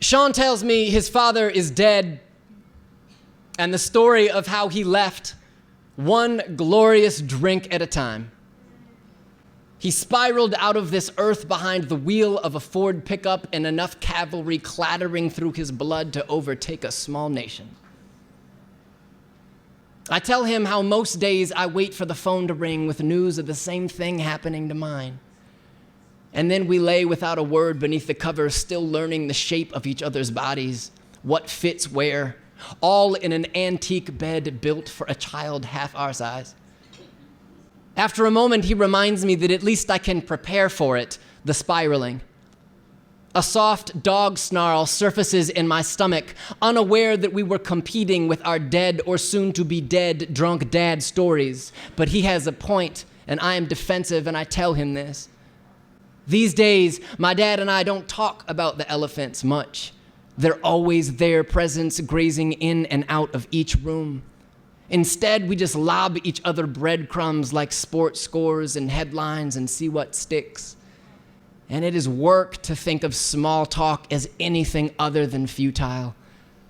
Sean tells me his father is dead, and the story of how he left one glorious drink at a time. He spiraled out of this earth behind the wheel of a Ford pickup and enough cavalry clattering through his blood to overtake a small nation. I tell him how most days I wait for the phone to ring with news of the same thing happening to mine. And then we lay without a word beneath the covers, still learning the shape of each other's bodies, what fits where, all in an antique bed built for a child half our size. After a moment, he reminds me that at least I can prepare for it, the spiraling. A soft dog snarl surfaces in my stomach, unaware that we were competing with our dead or soon-to-be dead drunk dad stories. But he has a point, and I am defensive, and I tell him this. These days, my dad and I don't talk about the elephants much. They're always their presence grazing in and out of each room. Instead, we just lob each other breadcrumbs like sports scores and headlines and see what sticks. And it is work to think of small talk as anything other than futile,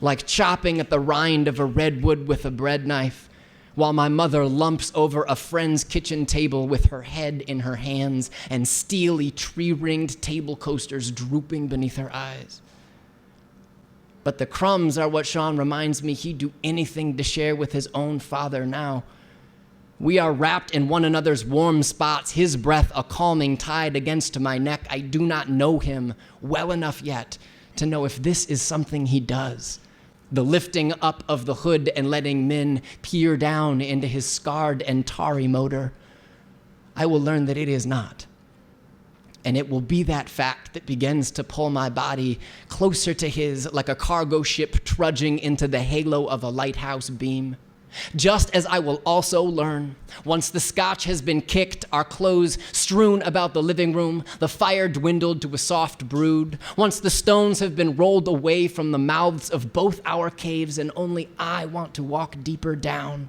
like chopping at the rind of a redwood with a bread knife, while my mother lumps over a friend's kitchen table with her head in her hands and steely tree-ringed table coasters drooping beneath her eyes. But the crumbs are what Sean reminds me he'd do anything to share with his own father now. We are wrapped in one another's warm spots, his breath a calming tide against my neck. I do not know him well enough yet to know if this is something he does. The lifting up of the hood and letting men peer down into his scarred and tarry motor. I will learn that it is not. And it will be that fact that begins to pull my body closer to his like a cargo ship trudging into the halo of a lighthouse beam. Just as I will also learn, once the scotch has been kicked, our clothes strewn about the living room, the fire dwindled to a soft brood, once the stones have been rolled away from the mouths of both our caves and only I want to walk deeper down,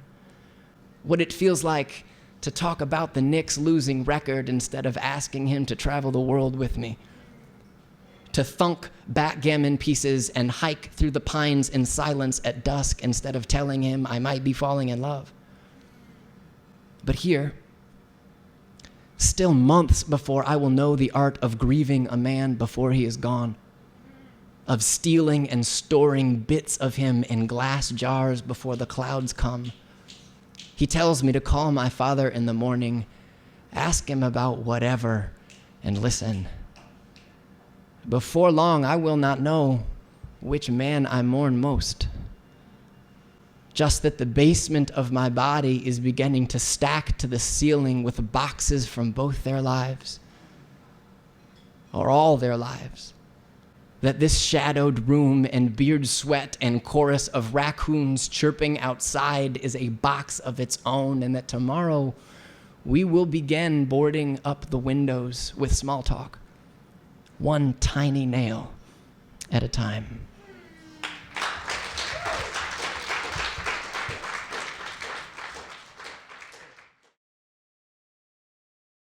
what it feels like to talk about the Knicks' losing record instead of asking him to travel the world with me, to thunk backgammon pieces and hike through the pines in silence at dusk instead of telling him I might be falling in love. But here, still months before I will know the art of grieving a man before he is gone, of stealing and storing bits of him in glass jars before the clouds come, he tells me to call my father in the morning, ask him about whatever, and listen. Before long, I will not know which man I mourn most. Just that the basement of my body is beginning to stack to the ceiling with boxes from both their lives, or all their lives. That this shadowed room and beard sweat and chorus of raccoons chirping outside is a box of its own, and that tomorrow we will begin boarding up the windows with small talk, one tiny nail at a time.